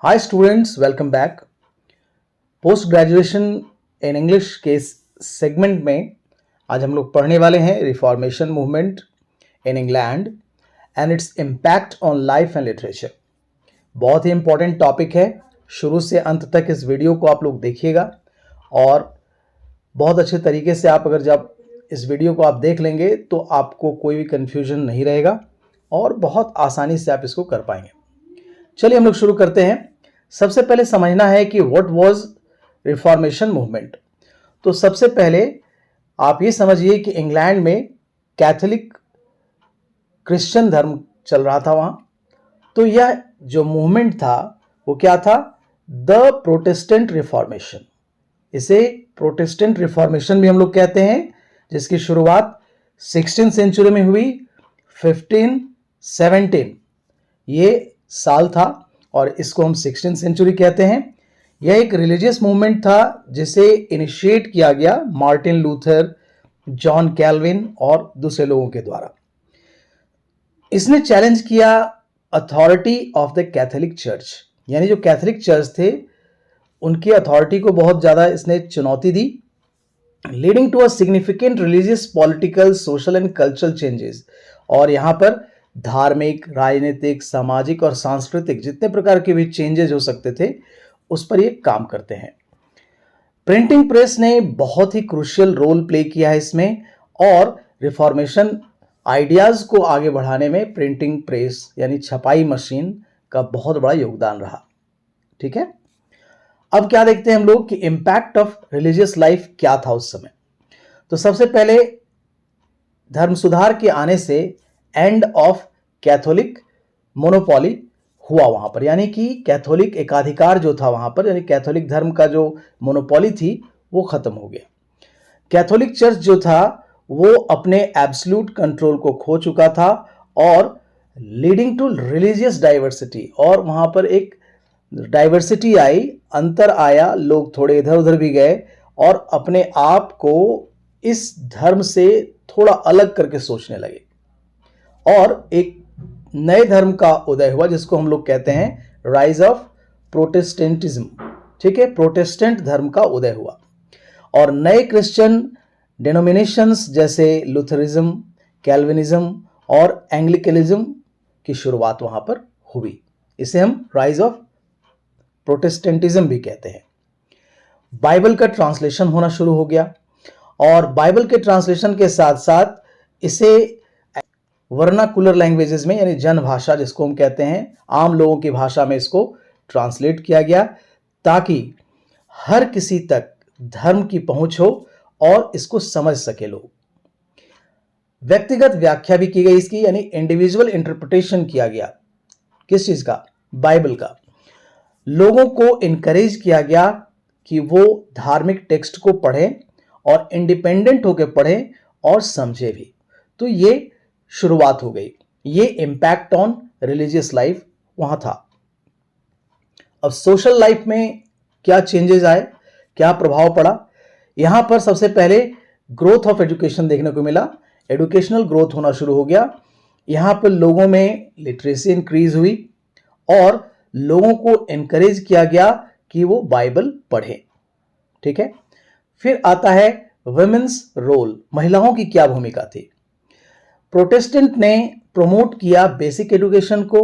Hi students, welcome back. Post graduation in English के segment में आज हम लोग पढ़ने वाले हैं reformation movement in England and its impact on life and literature. बहुत ही इंपॉर्टेंट टॉपिक है। शुरू से अंत तक इस वीडियो को आप लोग देखिएगा और बहुत अच्छे तरीके से आप जब इस वीडियो को आप देख लेंगे तो आपको कोई भी कन्फ्यूजन नहीं रहेगा और बहुत आसानी से आप इसको कर पाएंगे। चलिए हम लोग शुरू करते हैं। सबसे पहले समझना है कि व्हाट वाज रिफॉर्मेशन मूवमेंट। तो सबसे पहले आप ये समझिए कि इंग्लैंड में कैथोलिक क्रिश्चियन धर्म चल रहा था वहाँ। तो यह जो मूवमेंट था वो क्या था? The Protestant reformation. इसे प्रोटेस्टेंट रिफॉर्मेशन भी हम लोग कहते हैं, जिसकी शुरुआत 16th सेंचुरी में हुई। 1517 ये साल था और इसको हम 16th सेंचुरी कहते हैं। यह एक रिलीजियस मूवमेंट था जिसे इनिशिएट किया गया मार्टिन लूथर, जॉन कैल्विन और दूसरे लोगों के द्वारा। इसने चैलेंज किया authority of the Catholic church, यानी जो कैथोलिक चर्च थे उनकी अथॉरिटी को बहुत ज़्यादा इसने चुनौती दी, leading to a significant religious, political, social and cultural changes. और यहाँ पर धार्मिक, राजनीतिक, सामाजिक और सांस्कृतिक जितने प्रकार के भी चेंजेस हो सकते थे उस पर ये काम करते हैं। प्रिंटिंग प्रेस ने बहुत ही क्रूशियल रोल प्ले किया है इसमें, और रिफॉर्मेशन आइडियाज को आगे बढ़ाने में प्रिंटिंग प्रेस यानी छपाई मशीन का बहुत बड़ा योगदान रहा। ठीक है, अब क्या देखते हैं हम लोग कि इम्पैक्ट ऑफ रिलीजियस लाइफ क्या था उस समय। तो सबसे पहले धर्म सुधार के आने से एंड ऑफ कैथोलिक मोनोपोली हुआ वहां पर, यानी कि कैथोलिक एकाधिकार जो था वहां पर, यानी कैथोलिक धर्म का जो मोनोपोली थी वो खत्म हो गया। कैथोलिक चर्च जो था वो अपने एब्सोल्यूट कंट्रोल को खो चुका था और लीडिंग टू रिलीजियस डाइवर्सिटी, और वहां पर एक डाइवर्सिटी आई, अंतर आया, लोग थोड़े इधर उधर भी गए और अपने आप को इस धर्म से थोड़ा अलग करके सोचने लगे और एक नए धर्म का उदय हुआ जिसको हम लोग कहते हैं राइज ऑफ प्रोटेस्टेंटिज्म। ठीक है, प्रोटेस्टेंट धर्म का उदय हुआ और नए क्रिश्चियन डिनोमिनेशंस जैसे लूथरिज्म, कैल्विनिज्म और एंग्लिकनिज्म की शुरुआत वहां पर हुई। इसे हम राइज ऑफ प्रोटेस्टेंटिज्म भी कहते हैं। बाइबल का ट्रांसलेशन होना शुरू हो गया और बाइबल के ट्रांसलेशन के साथ साथ इसे वर्नाकुलर लैंग्वेजेस में, यानी जन भाषा जिसको हम कहते हैं, आम लोगों की भाषा में इसको ट्रांसलेट किया गया ताकि हर किसी तक धर्म की पहुंच हो और इसको समझ सके लोग। व्यक्तिगत व्याख्या भी की गई इसकी, यानी इंडिविजुअल इंटरप्रिटेशन किया गया। किस चीज का? बाइबल का। लोगों को इनकरेज किया गया कि वो धार्मिक टेक्स्ट को पढ़ें और इंडिपेंडेंट होकर पढ़ें और समझे भी। तो ये शुरुआत हो गई। ये इंपैक्ट ऑन रिलीजियस लाइफ वहां था। अब सोशल लाइफ में क्या चेंजेस आए, क्या प्रभाव पड़ा? यहां पर सबसे पहले ग्रोथ ऑफ एजुकेशन देखने को मिला। एजुकेशनल ग्रोथ होना शुरू हो गया। यहां पर लोगों में लिटरेसी इंक्रीज हुई और लोगों को एनकरेज किया गया कि वो बाइबल पढ़ें। ठीक है, फिर आता है वुमेन्स रोल, महिलाओं की क्या भूमिका थी। प्रोटेस्टेंट ने प्रमोट किया बेसिक एजुकेशन को,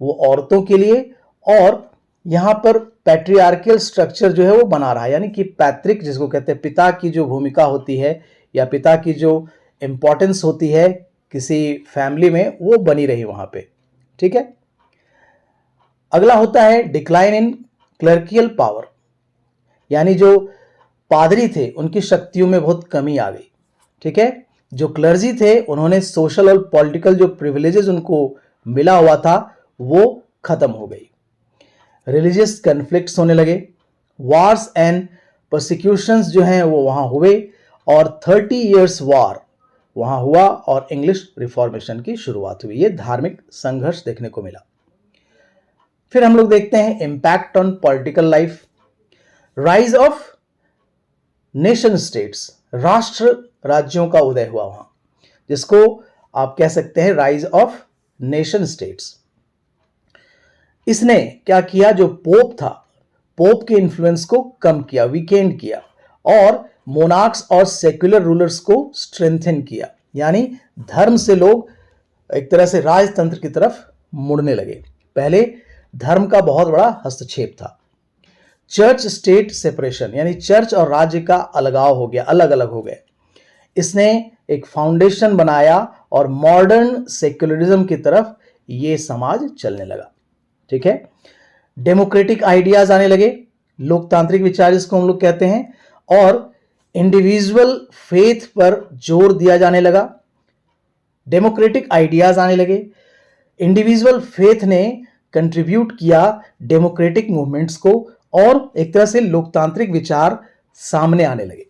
वो औरतों के लिए, और यहां पर पैट्रियार्कल स्ट्रक्चर जो है वो बना रहा है, यानी कि पैतृक जिसको कहते हैं, पिता की जो भूमिका होती है या पिता की जो इंपॉर्टेंस होती है किसी फैमिली में, वो बनी रही वहां पे। ठीक है, अगला होता है डिक्लाइन इन क्लर्कियल पावर, यानी जो पादरी थे उनकी शक्तियों में बहुत कमी आ गई। ठीक है, जो क्लर्जी थे उन्होंने सोशल और पॉलिटिकल जो प्रिविलेजेस उनको मिला हुआ था वो खत्म हो गई। रिलीजियस कन्फ्लिक्ट्स होने लगे, वार्स एंड परसिक्यूशंस जो हैं वो वहां हुए और 30 इयर्स वार वहां हुआ और इंग्लिश रिफॉर्मेशन की शुरुआत हुई। ये धार्मिक संघर्ष देखने को मिला। फिर हम लोग देखते हैं impact on political life. Rise of nation states, राष्ट्र राज्यों का उदय हुआ वहां, जिसको आप कह सकते हैं राइज ऑफ नेशन स्टेट्स। इसने क्या किया, जो पोप था, पोप के इन्फ्लुएंस को कम किया, वीकेंड किया, और मोनार्क्स और सेक्युलर रूलर्स को स्ट्रेंथन किया। यानी धर्म से लोग एक तरह से राजतंत्र की तरफ मुड़ने लगे। पहले धर्म का बहुत बड़ा हस्तक्षेप था। चर्च स्टेट सेपरेशन, यानी चर्च और राज्य का अलगाव हो गया, अलग अलग हो गए। इसने एक फाउंडेशन बनाया और मॉडर्न सेक्युलरिज्म की तरफ ये समाज चलने लगा। ठीक है, डेमोक्रेटिक आइडियाज आने लगे, लोकतांत्रिक विचार जिसको हम लोग कहते हैं, और इंडिविजुअल फेथ पर जोर दिया जाने लगा। डेमोक्रेटिक आइडियाज आने लगे, इंडिविजुअल फेथ ने कंट्रीब्यूट किया डेमोक्रेटिक मूवमेंट्स को, और एक तरह से लोकतांत्रिक विचार सामने आने लगे।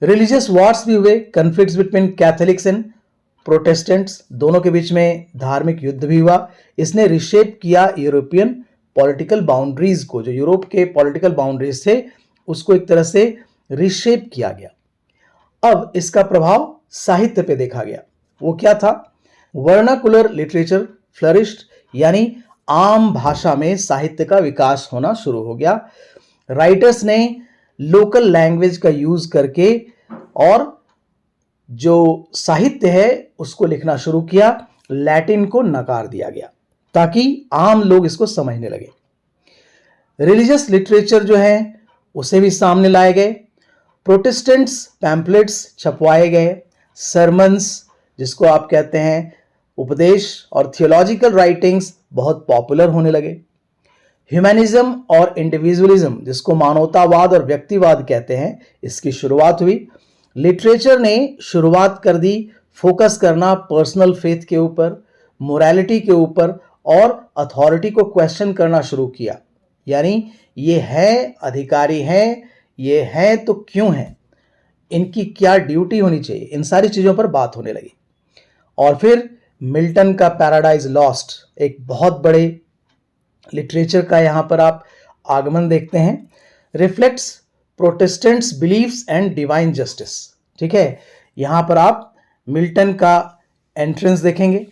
रिलीजियस वॉर्स भी हुए, conflicts between Catholics and Protestants, दोनों के बीच में धार्मिक युद्ध भी हुआ। इसने रिशेप किया यूरोपियन पॉलिटिकल बाउंड्रीज को, जो यूरोप के पॉलिटिकल बाउंड्रीज थे उसको एक तरह से रिशेप किया गया। अब इसका प्रभाव साहित्य पे देखा गया। वो क्या था? वर्नाकुलर लिटरेचर फ्लरिश्ड, यानी आम भाषा में साहित्य का विकास होना शुरू हो गया। राइटर्स ने लोकल लैंग्वेज का यूज करके और जो साहित्य है उसको लिखना शुरू किया। लैटिन को नकार दिया गया ताकि आम लोग इसको समझने लगे। रिलीजियस लिटरेचर जो है उसे भी सामने लाए गए। प्रोटेस्टेंट्स पैम्पलेट्स छपवाए गए। सरमन्स, जिसको आप कहते हैं उपदेश, और थियोलॉजिकल राइटिंग्स बहुत पॉपुलर होने लगे। ह्यूमैनिज्म और इंडिविजुअलिज्म, जिसको मानवतावाद और व्यक्तिवाद कहते हैं, इसकी शुरुआत हुई। लिटरेचर ने शुरुआत कर दी फोकस करना पर्सनल फेथ के ऊपर, मोरालिटी के ऊपर, और अथॉरिटी को क्वेश्चन करना शुरू किया। यानी ये है, अधिकारी हैं, ये हैं तो क्यों हैं, इनकी क्या ड्यूटी होनी चाहिए, इन सारी चीज़ों पर बात होने लगी। और फिर मिल्टन का पैराडाइज लॉस्ट, एक बहुत बड़े लिटरेचर का यहाँ पर आप आगमन देखते हैं। Reflects Protestants believes and divine justice. ठीक है, यहाँ पर आप मिल्टन का एंट्रेंस देखेंगे।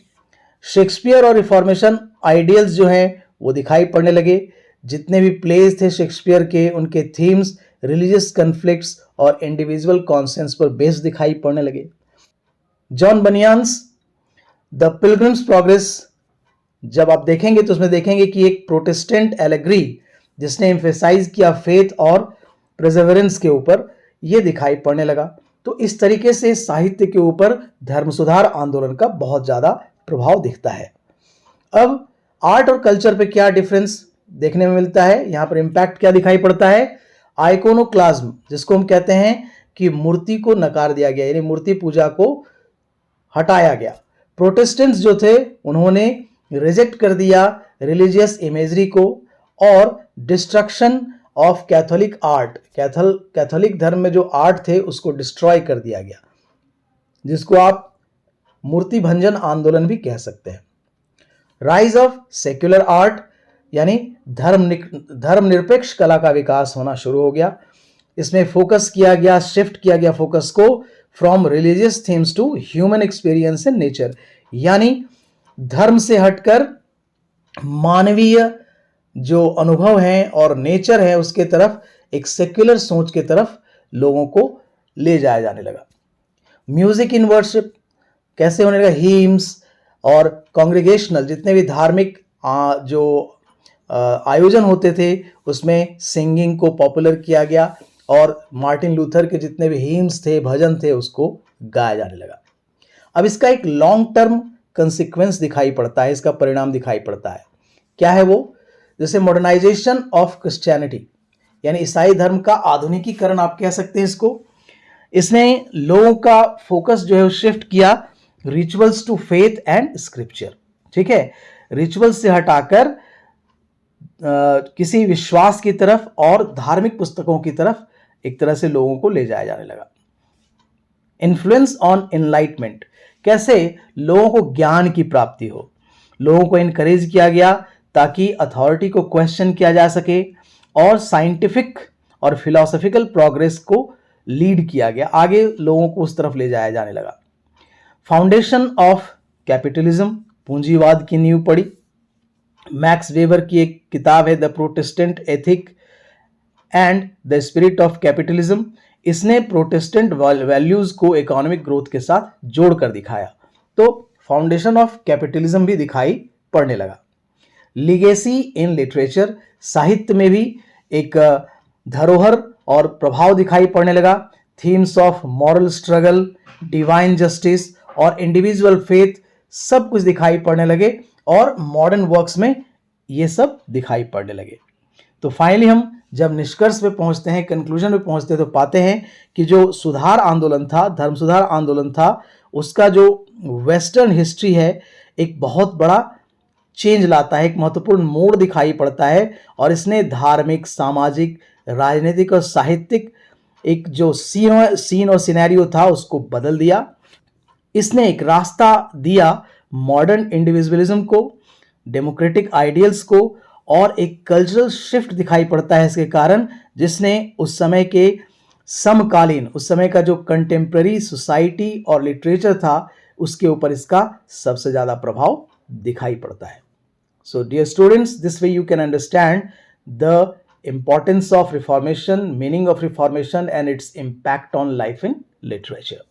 शेक्सपियर और रिफॉर्मेशन आइडियल्स जो हैं वो दिखाई पड़ने लगे। जितने भी प्लेज थे शेक्सपियर के, उनके थीम्स रिलीजियस कन्फ्लिक्ट्स और इंडिविजुअल कॉन्सेंस पर बेस्ड दिखाई पड़ने लगे। जॉन बनियान्स द पिलग्रिम्स प्रोग्रेस जब आप देखेंगे तो उसमें देखेंगे कि एक प्रोटेस्टेंट एलेग्री जिसने एम्फेसाइज किया फेथ और प्रेजर्वेरेंस के ऊपर, यह दिखाई पड़ने लगा। तो इस तरीके से साहित्य के ऊपर धर्म सुधार आंदोलन का बहुत ज़्यादा प्रभाव दिखता है। अब आर्ट और कल्चर पे क्या डिफरेंस देखने में मिलता है, यहाँ पर इम्पैक्ट क्या दिखाई पड़ता है? आइकोनोक्लाज्म, जिसको हम कहते हैं कि मूर्ति को नकार दिया गया, यानी मूर्ति पूजा को हटाया गया। प्रोटेस्टेंट्स जो थे उन्होंने रिजेक्ट कर दिया रिलीजियस इमेजरी को, और destruction of Catholic art, Catholic धर्म में जो आर्ट थे उसको डिस्ट्रॉय कर दिया गया, जिसको आप मूर्ति भंजन आंदोलन भी कह सकते हैं। राइज ऑफ सेक्युलर आर्ट, यानी धर्मनिरपेक्ष कला का विकास होना शुरू हो गया। इसमें फोकस किया गया, शिफ्ट किया गया फोकस को from religious themes to human experience and nature, यानी धर्म से हटकर मानवीय जो अनुभव हैं और नेचर है उसके तरफ, एक सेक्युलर सोच के तरफ लोगों को ले जाया जाने लगा। म्यूजिक इन वर्शिप कैसे होने लगा? हीम्स और कांग्रेगेशनल, जितने भी धार्मिक जो आयोजन होते थे उसमें सिंगिंग को पॉपुलर किया गया, और मार्टिन लूथर के जितने भी हीम्स थे, भजन थे, उसको गाया जाने लगा। अब इसका एक लॉन्ग टर्म कंसिक्वेंस दिखाई पड़ता है, इसका परिणाम दिखाई पड़ता है। क्या है वो? जैसे मॉडर्नाइजेशन ऑफ क्रिश्चियनिटी, यानी ईसाई धर्म का आधुनिकीकरण आप कह सकते हैं इसको। इसने लोगों का फोकस जो है शिफ्ट किया rituals to faith and scripture. ठीक है, रिचुअल्स से हटाकर किसी विश्वास की तरफ और धार्मिक पुस्तकों की तरफ एक तरह से लोगों को ले जाया जाने लगा। इन्फ्लुएंस ऑन एनलाइटमेंट, कैसे लोगों को ज्ञान की प्राप्ति हो, लोगों को इनकरेज किया गया ताकि अथॉरिटी को क्वेश्चन किया जा सके, और साइंटिफिक और फिलोसॉफिकल प्रोग्रेस को लीड किया गया, आगे लोगों को उस तरफ ले जाया जाने लगा। फाउंडेशन ऑफ कैपिटलिज्म, पूंजीवाद की नींव पड़ी। मैक्स वेबर की एक किताब है the Protestant ethic and the spirit of capitalism. इसने प्रोटेस्टेंट वैल्यूज को इकोनॉमिक ग्रोथ के साथ जोड़कर दिखाया, तो फाउंडेशन ऑफ कैपिटलिज्म भी दिखाई पड़ने लगा। लिगेसी इन लिटरेचर, साहित्य में भी एक धरोहर और प्रभाव दिखाई पड़ने लगा। Themes of moral struggle, divine justice और इंडिविजुअल फेथ सब कुछ दिखाई पड़ने लगे और मॉडर्न वर्क्स में ये सब दिखाई पड़ने लगे। तो फाइनली हम जब निष्कर्ष पे पहुंचते हैं, कंक्लूजन पे पहुंचते हैं, तो पाते हैं कि जो सुधार आंदोलन था, धर्म सुधार आंदोलन था, उसका जो वेस्टर्न हिस्ट्री है एक बहुत बड़ा चेंज लाता है, एक महत्वपूर्ण मोड़ दिखाई पड़ता है और इसने धार्मिक, सामाजिक, राजनीतिक और साहित्यिक एक जो सीन और सिनेरियो था उसको बदल दिया। इसने एक रास्ता दिया मॉडर्न इंडिविजुअलिज्म को, डेमोक्रेटिक आइडियल्स को, और एक कल्चरल शिफ्ट दिखाई पड़ता है इसके कारण, जिसने उस समय के समकालीन, उस समय का जो कंटेम्प्रेरी सोसाइटी और लिटरेचर था उसके ऊपर इसका सबसे ज़्यादा प्रभाव दिखाई पड़ता है। So dear students, this way you can understand the importance of reformation, meaning of reformation and its impact on life in literature.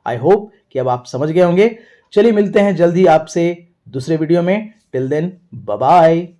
I hope कि अब आप समझ गए होंगे। चलिए मिलते हैं जल्द ही आपसे दूसरे वीडियो में। Till then, bye bye.